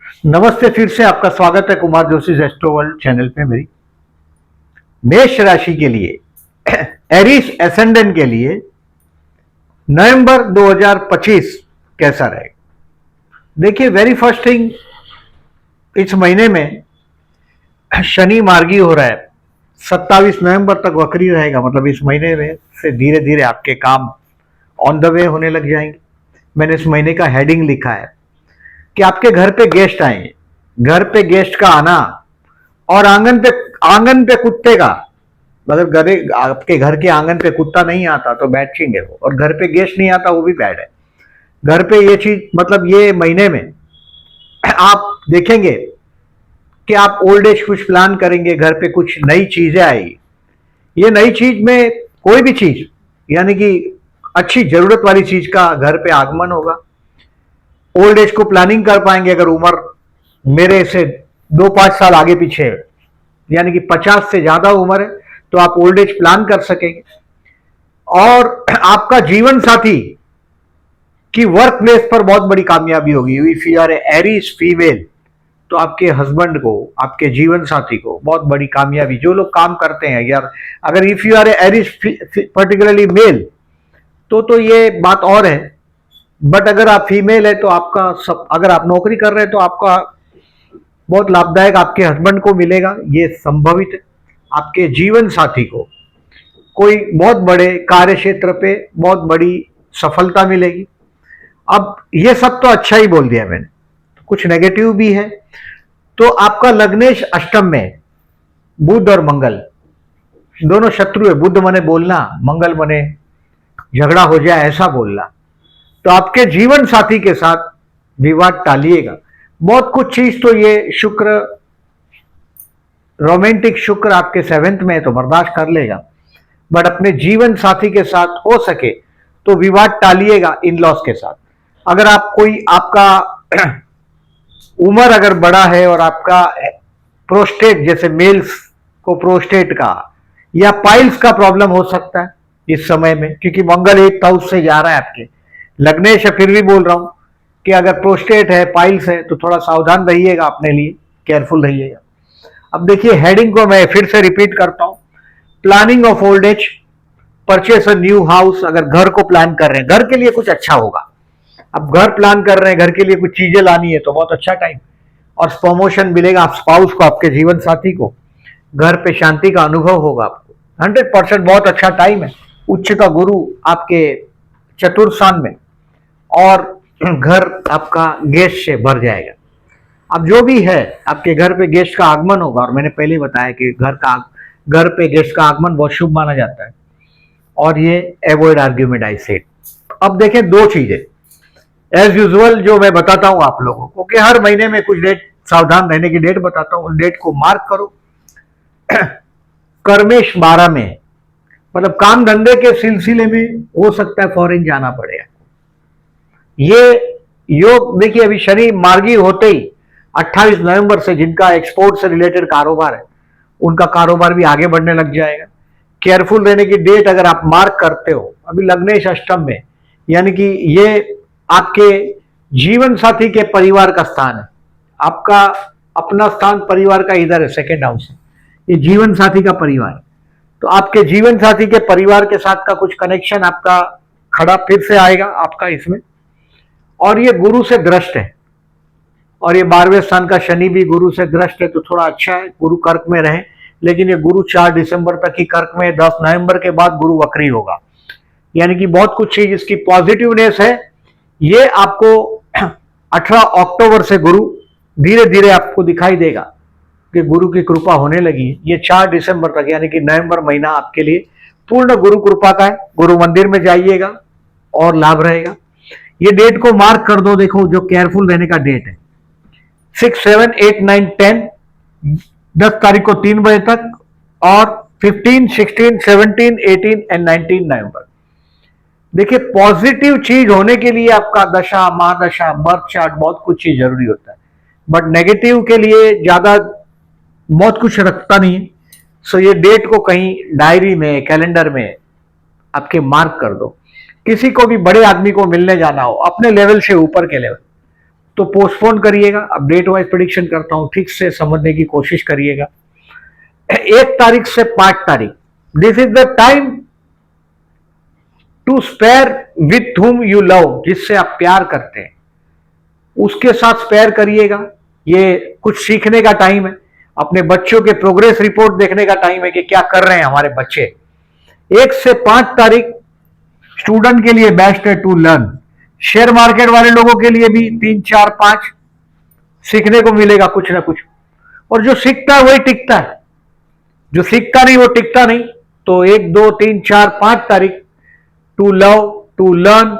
नमस्ते, फिर से आपका स्वागत है Kumar Joshi astro world channel पे। मेरी मेष राशि के लिए एरिस एसेंडेंट के लिए नवंबर 2025 कैसा रहेगा? देखिए, वेरी फर्स्ट थिंग, इस महीने में शनि मार्गी हो रहा है। 27 नवंबर तक वक्री रहेगा, मतलब इस महीने में से धीरे धीरे आपके काम ऑन द वे होने लग जाएंगे। मैंने इस महीने का हेडिंग लिखा है कि आपके घर पे गेस्ट आएंगे। घर पे गेस्ट का आना और आंगन पे कुत्ते का, मतलब आपके घर के आंगन पे कुत्ता नहीं आता तो बैड चीज है वो, और घर पे गेस्ट नहीं आता वो भी बैड है। घर पे ये चीज, मतलब ये महीने में आप देखेंगे कि आप ओल्ड एज कुछ प्लान करेंगे, घर पे कुछ नई चीजें आएगी। ये नई चीज में कोई भी चीज, यानी कि अच्छी जरूरत वाली चीज का घर पे आगमन होगा। ओल्ड एज को प्लानिंग कर पाएंगे। अगर उम्र मेरे से 2-5 साल आगे पीछे है, यानी कि 50 से ज्यादा उम्र है, तो आप ओल्ड एज प्लान कर सकेंगे। और आपका जीवन साथी की वर्क प्लेस पर बहुत बड़ी कामयाबी होगी। If you are Aries female, तो आपके हस्बैंड को, आपके जीवन साथी को बहुत बड़ी कामयाबी, जो लोग काम करते हैं यार, अगर if you are Aries particularly male, तो ये बात और है। बट अगर आप फीमेल है तो आपका सब, अगर आप नौकरी कर रहे हैं तो आपका बहुत लाभदायक आपके हस्बैंड को मिलेगा, ये संभवित है। आपके जीवन साथी को कोई बहुत बड़े कार्य क्षेत्र पे बहुत बड़ी सफलता मिलेगी। अब ये सब तो अच्छा ही बोल दिया मैंने, कुछ नेगेटिव भी है। तो आपका लग्नेश अष्टम में बुध और मंगल दोनों शत्रु है। बुध मने बोलना, मंगल मने झगड़ा हो जाए ऐसा बोलना। तो आपके जीवन साथी के साथ विवाद टालिएगा। बहुत कुछ चीज तो ये शुक्र, रोमांटिक शुक्र आपके 7th में है तो बर्दाश्त कर लेगा, बट अपने जीवन साथी के साथ हो सके तो विवाद टालिएगा इन लॉस के साथ। अगर आप कोई, आपका उम्र अगर बड़ा है और आपका प्रोस्टेट, जैसे मेल्स को प्रोस्टेट का या पाइल्स का प्रॉब्लम हो सकता है इस समय में, क्योंकि मंगल 8th हाउस से जा रहा है आपके। लग्नेश है, फिर भी बोल रहा हूं कि अगर प्रोस्टेट है, पाइल्स है, तो थोड़ा सावधान रहिएगा, अपने लिए केयरफुल रहिएगा। अब देखिए, हेडिंग को मैं फिर से रिपीट करता हूं। Planning of old age, purchase a new house. अगर घर को प्लान कर रहे हैं, घर के लिए कुछ अच्छा होगा। अब घर प्लान कर रहे हैं, घर के लिए कुछ चीजें लानी है, तो बहुत अच्छा टाइम, और प्रमोशन मिलेगा आप स्पाउस को, आपके जीवन साथी को। घर पे शांति का अनुभव होगा आपको। 100% बहुत अच्छा टाइम है। उच्च का गुरु आपके चतुर्थ स्थान में, और घर आपका गेस्ट से भर जाएगा। अब जो भी है, आपके घर पे गेस्ट का आगमन होगा, और मैंने पहले बताया कि घर पे गेस्ट का आगमन बहुत शुभ माना जाता है, और ये अवॉइड आर्ग्यूमेंट आई सेड। अब देखें, दो चीजें एज यूजुअल जो मैं बताता हूं आप लोगों को, कि हर महीने में कुछ डेट, सावधान रहने की डेट बताता हूं, उस डेट को मार्क करो। कर्मेश 12 में, मतलब काम धंधे के सिलसिले में हो सकता है फॉरेन जाना पड़ेगा। ये योग देखिए, अभी शनि मार्गी होते ही 28 नवंबर से जिनका एक्सपोर्ट से रिलेटेड कारोबार है, उनका कारोबार भी आगे बढ़ने लग जाएगा। केयरफुल रहने की डेट अगर आप मार्क करते हो, अभी लग्नेश अष्टम में, यानी कि ये आपके जीवन साथी के परिवार का स्थान है। आपका अपना स्थान परिवार का इधर है, 2nd हाउस है, ये जीवन साथी का परिवार है। तो आपके जीवन साथी के परिवार के साथ का कुछ कनेक्शन आपका खड़ा फिर से आएगा आपका इसमें। और ये गुरु से दृष्ट है, और ये 12वें स्थान का शनि भी गुरु से दृष्ट है, तो थोड़ा अच्छा है, गुरु कर्क में रहे। लेकिन ये गुरु 4 दिसंबर तक ही कर्क में, 10 नवंबर के बाद गुरु वक्री होगा। यानी कि बहुत कुछ चीज इसकी पॉजिटिवनेस है। ये आपको 18 अक्टूबर से गुरु धीरे धीरे आपको दिखाई देगा कि गुरु की कृपा होने लगी। ये 4 दिसंबर तक, यानी कि नवंबर महीना आपके लिए पूर्ण गुरु कृपा का है। गुरु मंदिर में जाइएगा और लाभ रहेगा। ये डेट को मार्क कर दो, देखो जो केयरफुल रहने का डेट है, 6, 7, 8, 9, 10, 10 तारीख को 3 बजे तक, और 15, 16, 17, 18 एंड 19 नवंबर। देखिए, पॉजिटिव चीज होने के लिए आपका दशा, महादशा, बर्थ चार्ट, बहुत कुछ चीज जरूरी होता है, बट नेगेटिव के लिए ज्यादा बहुत कुछ रखता नहीं है। सो ये डेट को कहीं डायरी में, कैलेंडर में आपके मार्क कर दो। किसी को भी, बड़े आदमी को मिलने जाना हो, अपने लेवल से ऊपर के लेवल, तो पोस्टपोन करिएगा। अब डेट वाइज प्रेडिक्शन करता हूं, ठीक से समझने की कोशिश करिएगा। 1 तारीख से 5 तारीख, this is the time to spare with whom you love, जिससे आप प्यार करते हैं उसके साथ स्पेयर करिएगा। ये कुछ सीखने का टाइम है, अपने बच्चों के प्रोग्रेस रिपोर्ट देखने का टाइम है कि क्या कर रहे हैं हमारे बच्चे। 1 से 5 तारीख स्टूडेंट के लिए बेस्ट है टू लर्न। शेयर मार्केट वाले लोगों के लिए भी 3, 4, 5 सीखने को मिलेगा कुछ ना कुछ। और जो सीखता है वही टिकता है, जो सीखता नहीं वो टिकता नहीं। तो 1, 2, 3, 4, 5 तारीख to love to learn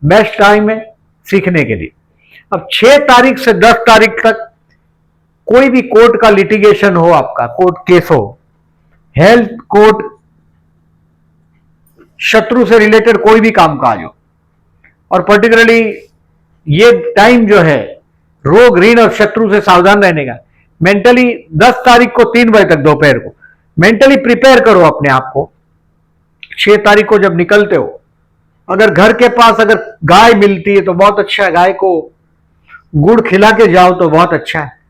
best time है सीखने के लिए। अब 6 तारीख से 10 तारीख तक कोई भी कोर्ट का लिटिगेशन हो, आपका कोर्ट केस हो, हेल्थ कोर्ट, शत्रु से रिलेटेड कोई भी कामकाज हो, और पर्टिकुलरली ये टाइम जो है रोग ऋण और शत्रु से सावधान रहने का। मेंटली 10 तारीख को 3 बजे तक दोपहर को मेंटली प्रिपेयर करो अपने आप को। 6 तारीख को जब निकलते हो, अगर घर के पास अगर गाय मिलती है तो बहुत अच्छा है, गाय को गुड़ खिला के जाओ तो बहुत अच्छा है।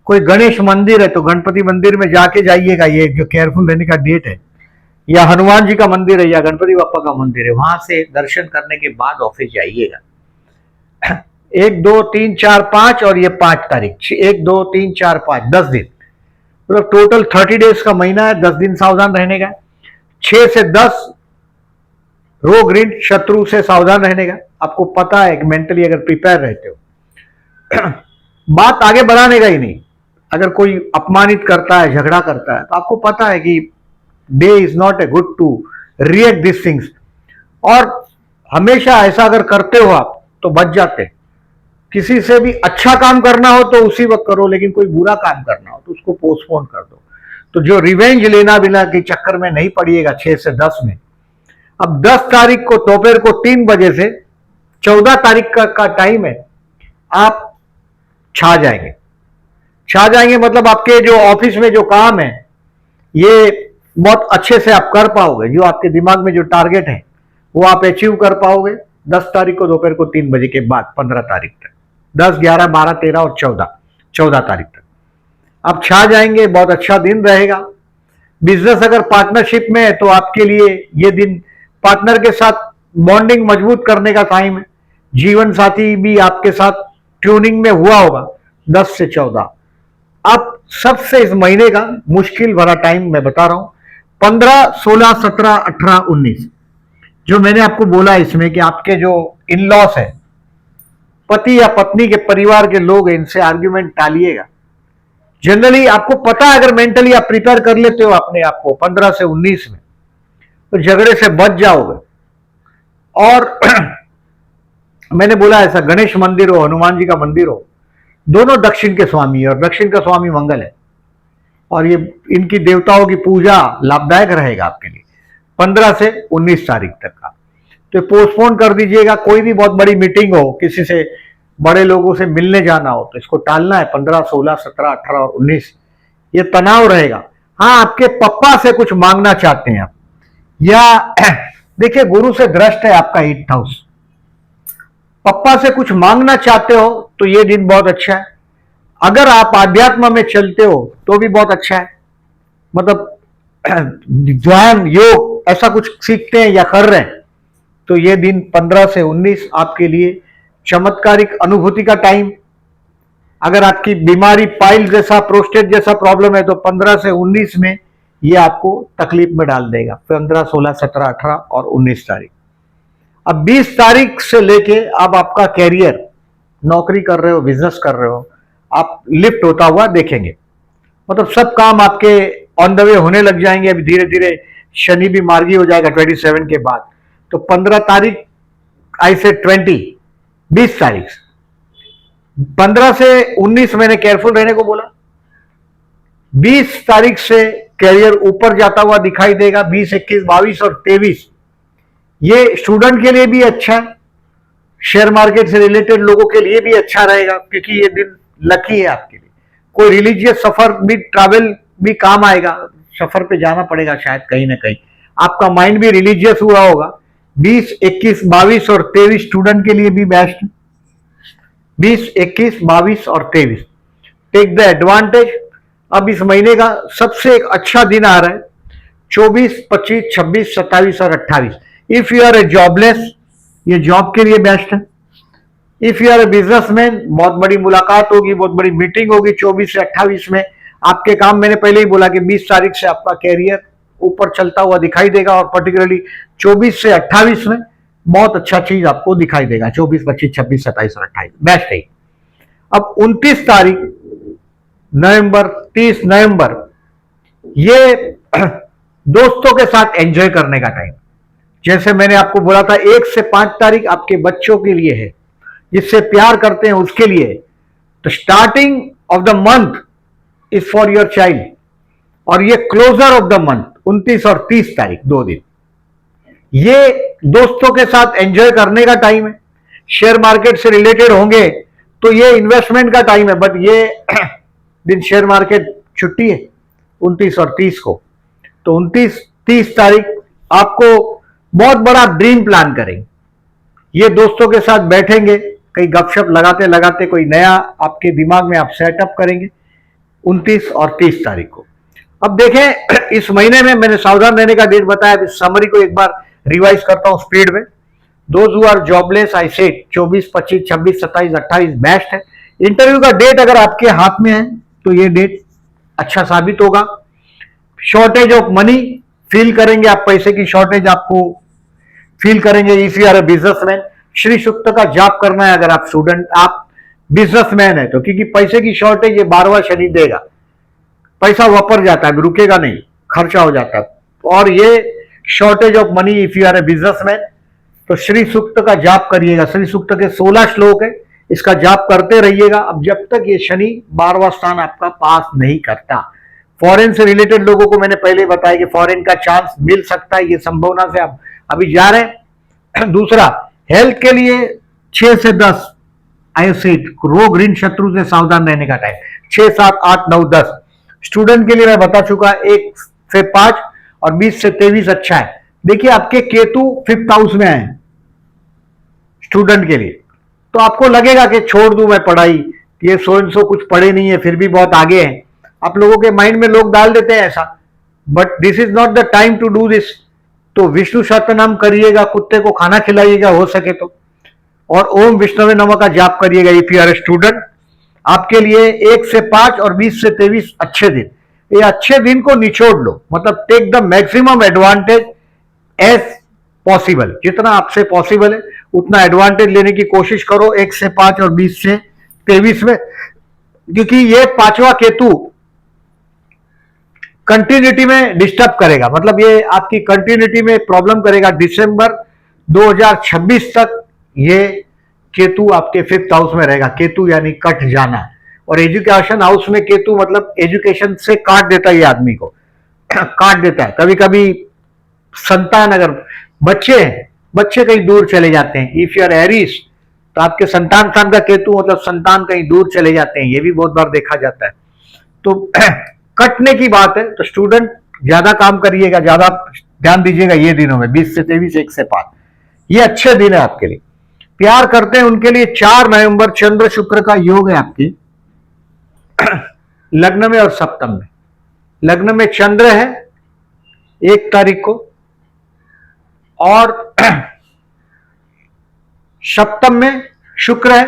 कोई गणेश मंदिर है तो गणपति मंदिर में जाके जाइएगा, ये जो केयरफुल रहने का डेट है, या हनुमान जी का मंदिर है या गणपति बापा का मंदिर है, वहां से दर्शन करने के बाद ऑफिस जाइएगा। 1, 2, 3, 4, 5 और ये 5 तारीख, 1, 2, 3, 4, 5 10 दिन, मतलब टोटल 30 डेज का महीना है। 10 दिन सावधान रहने का। 6 से 10 रोग ऋण शत्रु से सावधान रहने का। आपको पता है कि मेंटली अगर प्रिपेयर रहते हो बात आगे बढ़ाने का ही नहीं। अगर कोई अपमानित करता है, झगड़ा करता है, तो आपको पता है कि day is not a good to react this things. और हमेशा ऐसा अगर करते हो आप तो बच जाते। किसी से भी अच्छा काम करना हो तो उसी वक्त करो, लेकिन कोई बुरा काम करना हो तो उसको पोस्टपोन कर दो। तो जो रिवेंज लेना बिना के चक्कर में नहीं पड़िएगा 6 से 10 में। अब 10 तारीख को दोपहर को 3 बजे से 14 तारीख का टाइम है, आप छा जाएंगे। छा जाएंगे मतलब आपके जो ऑफिस में जो काम है ये बहुत अच्छे से आप कर पाओगे। जो आपके दिमाग में जो टारगेट है वो आप अचीव कर पाओगे 10 तारीख को दोपहर को 3 बजे के बाद 15 तारीख तक, 10, 11, 12, 13 और 14 तारीख तक आप छा जाएंगे। बहुत अच्छा दिन रहेगा। बिजनेस अगर पार्टनरशिप में है तो आपके लिए ये दिन पार्टनर के साथ बॉन्डिंग मजबूत करने का टाइम है। जीवन साथी भी आपके साथ ट्यूनिंग में हुआ होगा 10 से 14। अब सबसे इस महीने का मुश्किल भरा टाइम मैं बता रहा हूं, 15, 16, 17, 18, 19। जो मैंने आपको बोला इसमें कि आपके जो इन लॉस है, पति या पत्नी के परिवार के लोग हैं, इनसे आर्ग्यूमेंट टालिएगा। जनरली आपको पता है अगर मेंटली आप प्रिपेयर कर लेते हो अपने आप को 15 से 19 में तो झगड़े से बच जाओगे। और मैंने बोला ऐसा गणेश मंदिर हो, हनुमान जी का मंदिर हो, दोनों दक्षिण के स्वामी है और दक्षिण का स्वामी मंगल है, और ये इनकी देवताओं की पूजा लाभदायक रहेगा आपके लिए 15 से 19 तारीख तक का। तो पोस्टपोन कर दीजिएगा। कोई भी बहुत बड़ी मीटिंग हो, किसी से बड़े लोगों से मिलने जाना हो तो इसको टालना है 15, 16, 17, 18 और 19। ये तनाव रहेगा। हाँ, आपके पप्पा से कुछ मांगना चाहते हैं आप, या देखिए गुरु से दृष्ट है आपका 8th हाउस, पप्पा से कुछ मांगना चाहते हो तो ये दिन बहुत अच्छा है। अगर आप आध्यात्म में चलते हो तो भी बहुत अच्छा है, मतलब ध्यान योग ऐसा कुछ सीखते हैं या कर रहे हैं तो ये दिन 15 से 19 आपके लिए चमत्कारिक अनुभूति का टाइम। अगर आपकी बीमारी पाइल जैसा, प्रोस्टेट जैसा प्रॉब्लम है तो 15 से 19 में ये आपको तकलीफ में डाल देगा। 15, 16, 17, 18 और 19 तारीख। अब 20 तारीख से लेके अब आपका कैरियर, नौकरी कर रहे हो, बिजनेस कर रहे हो, आप लिफ्ट होता हुआ देखेंगे। मतलब सब काम आपके ऑन द वे होने लग जाएंगे। अभी धीरे धीरे शनि भी मार्गी हो जाएगा 27 के बाद। तो 15 तारीख आई से 20 तारीख, 15 से 19 मैंने केयरफुल रहने को बोला। 20 तारीख से कैरियर ऊपर जाता हुआ दिखाई देगा। 20, 21, 22 और 23 ये स्टूडेंट के लिए भी अच्छा है, शेयर मार्केट से रिलेटेड लोगों के लिए भी अच्छा रहेगा, क्योंकि ये दिन लकी है आपके लिए। कोई रिलीजियस सफर भी, ट्रैवल भी काम आएगा, सफर पे जाना पड़ेगा शायद कहीं ना कहीं, आपका माइंड भी रिलीजियस हुआ होगा। 20, 21, 22 और 23 स्टूडेंट के लिए भी बेस्ट। 20, 21, 22 और 23। Take the advantage. अब इस महीने का सबसे एक अच्छा दिन आ रहा है 24, 25, 26, 27 और 28। If you are a jobless, ये जॉब के लिए बेस्ट है। If you are a businessman, बहुत बड़ी मुलाकात होगी, बहुत बड़ी मीटिंग होगी 24 से 28 में। आपके काम, मैंने पहले ही बोला कि 20 तारीख से आपका कैरियर ऊपर चलता हुआ दिखाई देगा, और पर्टिकुलरली 24 से 28 में बहुत अच्छा चीज आपको दिखाई देगा। 24, 25, 26, 27 और 28 बेस्ट है। अब 29 तारीख नवंबर, 30 नवंबर, ये दोस्तों के साथ एंजॉय करने का टाइम। जैसे मैंने आपको बोला था 1 से 5 तारीख आपके बच्चों के लिए है, जिससे प्यार करते हैं उसके लिए। तो starting of the month is for your child, और ये क्लोजर ऑफ द मंथ 29 और 30 तारीख, 2 दिन ये दोस्तों के साथ एंजॉय करने का टाइम है। शेयर मार्केट से रिलेटेड होंगे तो ये इन्वेस्टमेंट का टाइम है, बट ये दिन शेयर मार्केट छुट्टी है 29 और 30 को। तो 29, 30 तारीख आपको बहुत बड़ा ड्रीम प्लान करेंगे। ये दोस्तों के साथ बैठेंगे, कहीं गपशप लगाते लगाते कोई नया आपके दिमाग में आप सेटअप करेंगे 29 और 30 तारीख को। अब देखें इस महीने में मैंने सावधान रहने का डेट बताया, इस समरी को एक बार रिवाइज करता हूं स्पीड में। Those who are jobless, I said 24, 25, 26, 27, 28 best है। इंटरव्यू का डेट अगर आपके हाथ में है तो ये डेट अच्छा साबित होगा। शॉर्टेज ऑफ मनी फील करेंगे आप, पैसे की शॉर्टेज आपको फील करेंगे। If you are a businessman, Shri Sukta का जाप करना है अगर आप स्टूडेंट, आप बिजनेसमैन है तो, क्योंकि पैसे की शॉर्टेज ये 12वां शनि देगा। पैसा वापर जाता है, रुकेगा नहीं, खर्चा हो जाता है। और ये shortage of money, if you are a businessman, तो श्री सूक्त का जाप करिएगा। श्री सूक्त के 16 श्लोक है, इसका जाप करते रहिएगा। अब जब तक ये शनि 12वां स्थान आपका पास नहीं करता। फॉरेन से रिलेटेड लोगों को मैंने पहले बताया कि फॉरेन का चांस मिल सकता है, ये संभावना से आप अभी जा रहे हैं। दूसरा, हेल्थ के लिए 6 से 10 आयोसेट, रोग ऋण शत्रु से सावधान रहने का टाइम 6, 7, 8, 9, 10। स्टूडेंट के लिए मैं बता चुका, 1 से 5 और 20 से 23 अच्छा है। देखिए आपके केतु 5th हाउस में है स्टूडेंट के लिए, तो आपको लगेगा कि छोड़ दूं मैं पढ़ाई, ये सो कुछ पढ़े नहीं है फिर भी बहुत आगे है। आप लोगों के माइंड में लोग डाल देते हैं ऐसा, but this is not the time to do this. तो विष्णु सहस्त्रनाम करिएगा, कुत्ते को खाना खिलाइएगा हो सके तो, और ओम विष्णुवे नमः का जाप करिएगा। If you are a student, आपके लिए 1 से 5 और 20 से 23 अच्छे दिन। ये अच्छे दिन को निचोड़ लो, मतलब take the maximum advantage as possible. जितना आपसे पॉसिबल है उतना एडवांटेज लेने की कोशिश करो 1 से 5 और 20 से 23 में, क्योंकि ये 5वां केतु कंटिन्यूटी में डिस्टर्ब करेगा, मतलब ये आपकी कंटिन्यूटी में प्रॉब्लम करेगा। दिसंबर 2026 तक ये केतु आपके 5th हाउस में रहेगा। केतु यानी कट जाना, और एजुकेशन हाउस में केतु मतलब एजुकेशन से काट देता है ये आदमी को काट देता है। कभी कभी संतान, अगर बच्चे हैं, बच्चे कहीं दूर चले जाते हैं। इफ यू आर एरीज, तो आपके संतान स्थान का केतु मतलब संतान कहीं दूर चले जाते हैं, ये भी बहुत बार देखा जाता है। तो कटने की बात है, तो स्टूडेंट ज्यादा काम करिएगा, ज्यादा ध्यान दीजिएगा ये दिनों में 20 से 23, 1 से 5 ये अच्छे दिन है आपके लिए। प्यार करते हैं उनके लिए 4 नवंबर चंद्र शुक्र का योग है आपकी लग्न में और सप्तम में। लग्न में चंद्र है 1 तारीख को, और सप्तम में शुक्र है,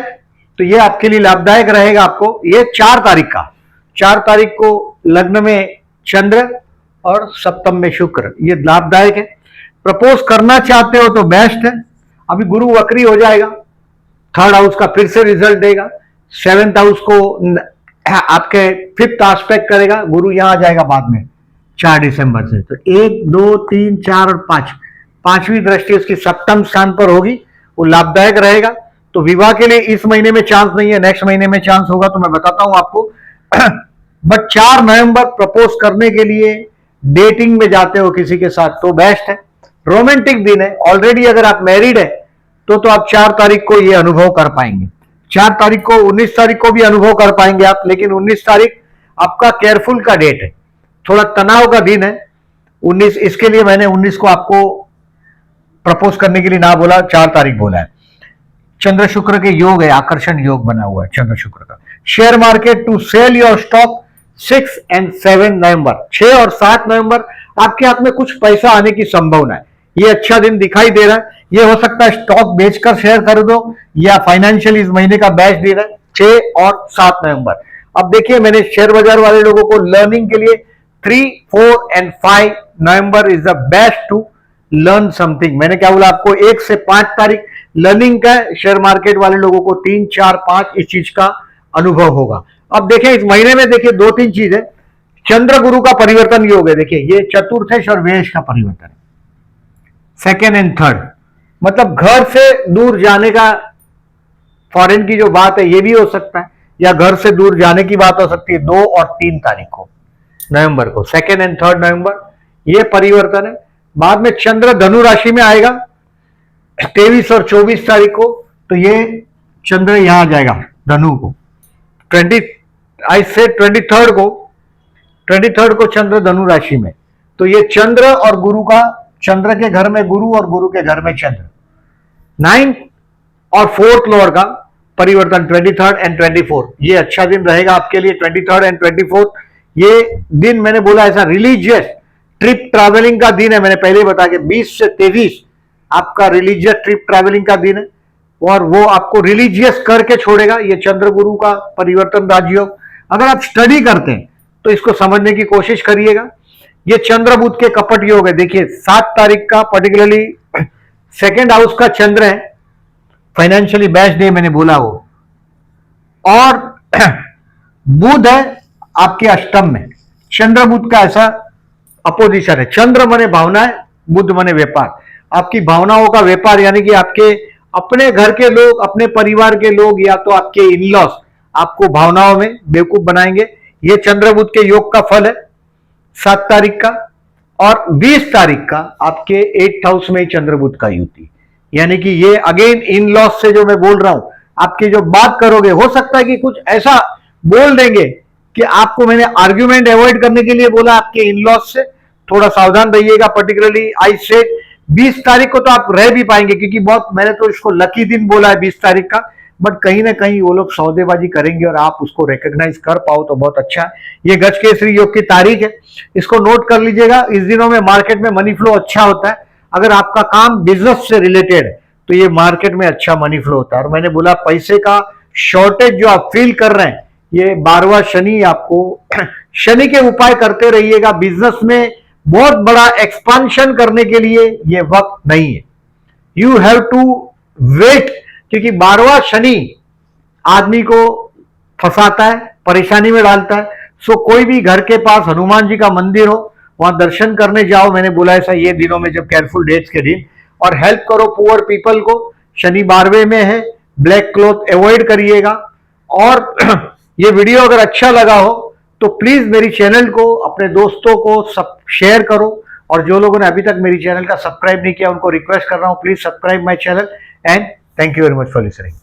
तो ये आपके लिए लाभदायक रहेगा। आपको ये 4 तारीख का, 4 तारीख को लग्न में चंद्र और सप्तम में शुक्र, ये लाभदायक है। प्रपोज करना चाहते हो तो बेस्ट है। अभी गुरु वक्री हो जाएगा, 3rd हाउस का फिर से रिजल्ट देगा, 7th हाउस को आपके 5th एस्पेक्ट करेगा, गुरु यहां आ जाएगा बाद में 4 दिसंबर से। तो 1, 2, 3, 4 और 5, 5वीं दृष्टि उसकी सप्तम स्थान पर होगी, वो लाभदायक रहेगा। तो विवाह के लिए इस महीने में चांस नहीं है, नेक्स्ट महीने में चांस होगा, तो मैं बताता हूं आपको। बट 4 नवंबर प्रपोज करने के लिए डेटिंग में जाते हो किसी के साथ तो बेस्ट है, रोमांटिक दिन है। ऑलरेडी अगर आप मैरिड है तो आप 4 तारीख को ये अनुभव कर पाएंगे। 4 तारीख को, 19 तारीख को भी अनुभव कर पाएंगे आप, लेकिन 19 तारीख आपका केयरफुल का डेट है, थोड़ा तनाव का दिन है 19। इसके लिए मैंने 19 को आपको प्रपोज करने के लिए ना बोला, 4 तारीख बोला है। चंद्र शुक्र के योग है, आकर्षण योग बना हुआ है चंद्र शुक्र का। Share market to sell your stock 6 and 7 November, 6 और 7 नवंबर आपके हाथ में कुछ पैसा आने की संभावना है। ये अच्छा दिन दिखाई दे रहा है। ये हो सकता है स्टॉक बेचकर शेयर कर दो या फाइनेंशियल इस महीने का बेस्ट दिन है 6 और 7 नवंबर। अब देखिए, मैंने शेयर बाजार वाले लोगों को लर्निंग के लिए 3, 4 and 5 November is the best to learn something. मैंने क्या बोला आपको, 1 से 5 तारीख लर्निंग का। शेयर मार्केट वाले लोगों को 3, 4, 5 इस चीज का अनुभव होगा। अब देखिए, इस महीने में देखिए 2-3 चीज है। चंद्र गुरु का परिवर्तन योग है, देखिए ये चतुर्थेश और व्येश का परिवर्तन है, 2nd and 3rd, मतलब घर से दूर जाने का, फॉरेन की जो बात है ये भी हो सकता है, या घर से दूर जाने की बात हो सकती है 2 और 3 तारीख को नवंबर को, 2nd and 3rd नवंबर ये परिवर्तन है। बाद में चंद्र धनु राशि में आएगा 23 और 24 तारीख को, तो ये चंद्र यहां आ जाएगा धनु को। 23rd को चंद्र धनु राशि में, तो ये चंद्र और गुरु का, चंद्र के घर में गुरु और गुरु के घर में चंद्र। 9th और 4th लॉर्ड का परिवर्तन 23rd and 24, ये अच्छा दिन रहेगा आपके लिए। 23rd and 24 ये दिन मैंने बोला ऐसा रिलीजियस ट्रिप ट्रैवलिंग का दिन है। मैंने पहले बता के 20 से 23 आपका रिलीजियस ट्रिप ट्रैवलिंग का दिन है, और वो आपको रिलीजियस करके छोड़ेगा। ये चंद्र गुरु का परिवर्तन राजयोग। अगर आप स्टडी करते हैं तो इसको समझने की कोशिश करिएगा। ये चंद्र बुध के कपट योग है, देखिए 7 तारीख का पर्टिकुलरली 2nd हाउस का चंद्र है, फाइनेंशियली बेस्ट डे मैंने बोला वो, और बुध है आपके अष्टम में। चंद्र बुध का ऐसा अपोजिशन है। चंद्र मने भावनाएं, बुध मने व्यापार। आपकी भावनाओं का व्यापार, यानी कि आपके अपने घर के लोग, अपने परिवार के लोग, या तो आपके इन-लॉज आपको भावनाओं में बेवकूफ बनाएंगे। ये चंद्र बुध के योग का फल है 7 तारीख का। और 20 तारीख का आपके 8th हाउस में चंद्र बुध का युति, यानी कि ये अगेन इन-लॉज से जो मैं बोल रहा हूं, आपकी जो बात करोगे, हो सकता है कि कुछ ऐसा बोल देंगे कि आपको, मैंने आर्ग्यूमेंट अवॉइड करने के लिए बोला आपके इन-लॉज से, थोड़ा सावधान रहिएगा। पर्टिकुलरली आई से 20 तारीख को तो आप रह भी पाएंगे, क्योंकि बहुत, मैंने तो इसको लकी दिन बोला है 20 तारीख का, बट कहीं ना कहीं वो लोग सौदेबाजी करेंगे और आप उसको रिकॉग्नाइज कर पाओ तो बहुत अच्छा है। ये गजकेसरी योग की तारीख है, इसको नोट कर लीजिएगा। इस दिनों में मार्केट में मनी फ्लो अच्छा होता है। अगर आपका काम बिजनेस से रिलेटेड है तो ये मार्केट में अच्छा मनी फ्लो होता है। और मैंने बोला पैसे का शॉर्टेज जो आप फील कर रहे हैं, ये 12वां शनि आपको शनि के उपाय करते रहिएगा। बिजनेस में बहुत बड़ा एक्सपांशन करने के लिए ये वक्त नहीं है, यू हैव टू वेट, क्योंकि 12वां शनि आदमी को फंसाता है, परेशानी में डालता है। सो कोई भी घर के पास हनुमान जी का मंदिर हो, वहां दर्शन करने जाओ। मैंने बोला ऐसा ये दिनों में, जब केयरफुल डेट्स के दिन, और हेल्प करो पुअर पीपल को। शनि 12वें में है, ब्लैक क्लॉथ अवॉइड करिएगा। और ये वीडियो अगर अच्छा लगा हो तो प्लीज मेरी चैनल को अपने दोस्तों को सब शेयर करो, और जो लोगों ने अभी तक मेरी चैनल का सब्सक्राइब नहीं किया उनको रिक्वेस्ट कर रहा हूं, please subscribe my channel, and thank you very much for listening.